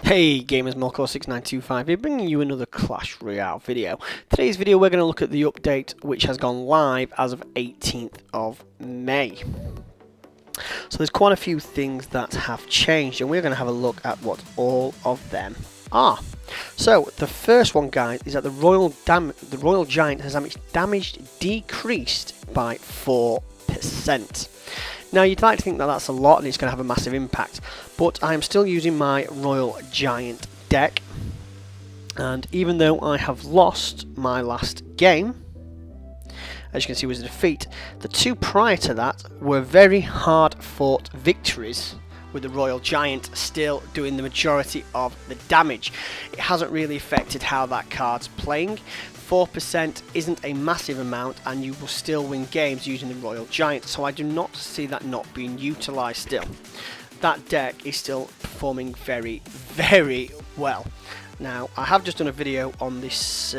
Hey gamers, Melcore6925 here, bringing you another Clash Royale video. Today's video we're going to look at the update which has gone live as of 18th of May. So there's quite a few things that have changed and we're going to have a look at what all of them are. So the first one, guys, is that the Royal Giant has damage decreased by 4%. Now you'd like to think that that's a lot and it's going to have a massive impact, but I am still using my Royal Giant deck, and even though I have lost my last game, as you can see was a defeat, the two prior to that were very hard fought victories, with the Royal Giant still doing the majority of the damage. It hasn't really affected how that card's playing. 4% isn't a massive amount and you will still win games using the Royal Giant, so I do not see that not being utilised still. That deck is still performing very, very well. Now, I have just done a video on this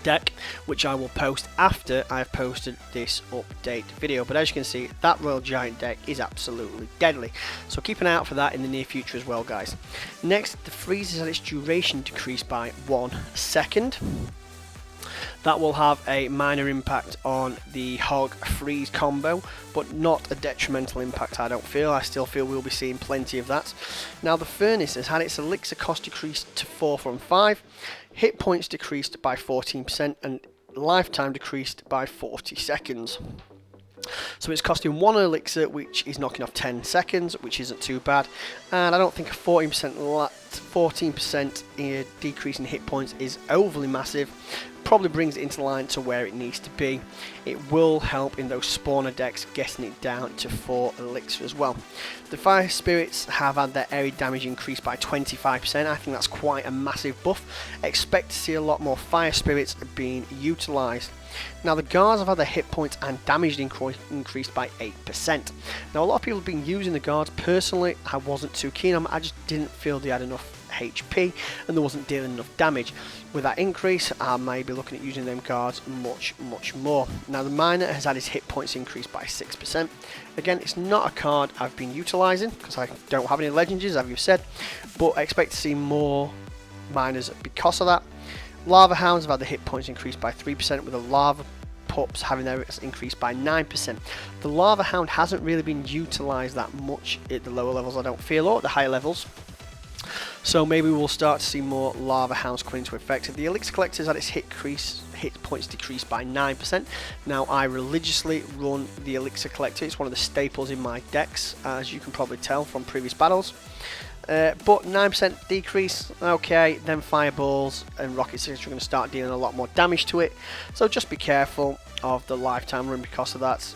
deck, which I will post after I've posted this update video, but as you can see, that Royal Giant deck is absolutely deadly, so keep an eye out for that in the near future as well, guys. Next, the freeze has its duration decreased by 1 second. That will have a minor impact on the Hog freeze combo, but not a detrimental impact, I don't feel. I still feel we'll be seeing plenty of that. Now the Furnace has had its elixir cost decreased to 4 from 5, hit points decreased by 14%, and lifetime decreased by 40 seconds. So it's costing 1 elixir, which is knocking off 10 seconds, which isn't too bad. And I don't think a 14% decrease in hit points is overly massive. Probably brings it into line to where it needs to be. It will help in those spawner decks, getting it down to 4 elixir as well. The Fire Spirits have had their area damage increased by 25%. I think that's quite a massive buff. Expect to see a lot more Fire Spirits being utilised. Now the guards have had their hit points and damage increased by 8%. Now a lot of people have been using the guards. Personally, I wasn't too keen on them. I just didn't feel they had enough HP and there wasn't dealing enough damage. With that increase, I may be looking at using them guards much more. Now the Miner has had his hit points increased by 6%. Again, it's not a card I've been utilising because I don't have any legendaries, as you've said, but I expect to see more Miners because of that. Lava Hounds have had the hit points increased by 3%, with the Lava Pups having their increased by 9%. The Lava Hound hasn't really been utilised that much at the lower levels, I don't feel, or at the higher levels. So maybe we'll start to see more Lava Hounds come into effect. The Elixir Collector's had its hit points decreased by 9%. Now I religiously run the Elixir Collector. It's one of the staples in my decks, as you can probably tell from previous battles. But 9% decrease, okay, then fireballs and rockets are going to start dealing a lot more damage to it, so just be careful of the lifetime run because of that.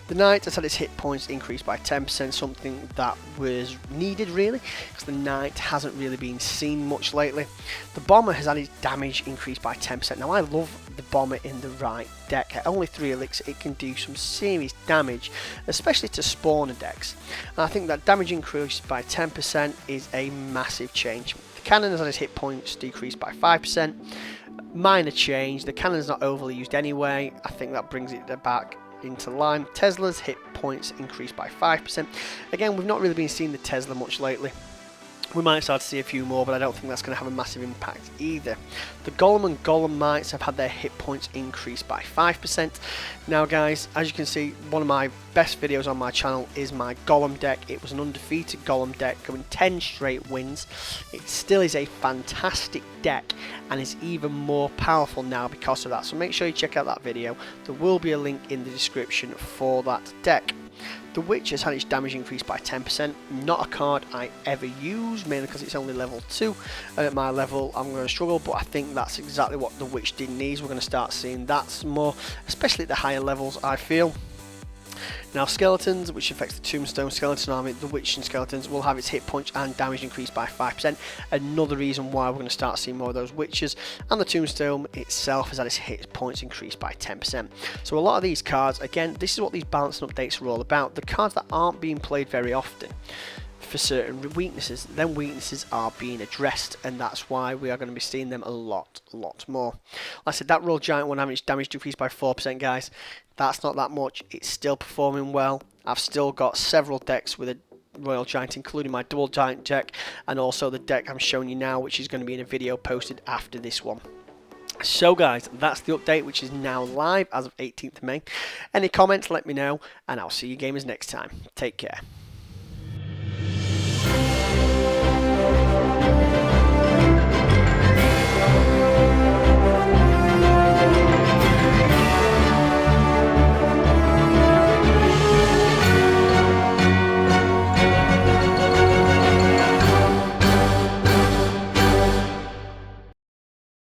The Knight has had its hit points increased by 10%, something that was needed really, because the Knight hasn't really been seen much lately. The Bomber has had its damage increased by 10%. Now I love the Bomber in the right deck. At only 3 elixir, it can do some serious damage, especially to spawner decks. And I think that damage increased by 10% is a massive change. The Cannon has had its hit points decreased by 5%. Minor change. The Cannon's not overly used anyway. I think that brings it back into line. Tesla's hit points increased by 5%. Again, we've not really been seeing the Tesla much lately. We might start to see a few more, but I don't think that's going to have a massive impact either. The Golem and Golem Mites have had their hit points increased by 5%. Now guys, as you can see, one of my best videos on my channel is my Golem deck. It was an undefeated Golem deck going 10 straight wins. It still is a fantastic deck and is even more powerful now because of that. So make sure you check out that video. There will be a link in the description for that deck. The Witch has had its damage increased by 10%. Not a card I ever use, mainly because it's only level 2. And at my level, I'm going to struggle, but I think that's exactly what the Witch did need. We're going to start seeing that some more, especially at the higher levels, I feel. Now Skeletons, which affects the Tombstone Skeleton army, the Witch and Skeletons will have its hit points and damage increased by 5%. Another reason why we're going to start seeing more of those Witches. And the Tombstone itself has had its hit points increased by 10%. So a lot of these cards, again, this is what these balancing updates are all about. The cards that aren't being played very often for certain weaknesses, then weaknesses are being addressed, and that's why we are going to be seeing them a lot more. Like I said, that Royal Giant one having its damage decreased by 4%, guys, that's not that much. It's still performing well. I've still got several decks with a Royal Giant, including my double giant deck, and also the deck I'm showing you now, which is going to be in a video posted after this one. So guys, that's the update, which is now live as of 18th of May. Any comments, let me know, and I'll see you gamers next time. Take care.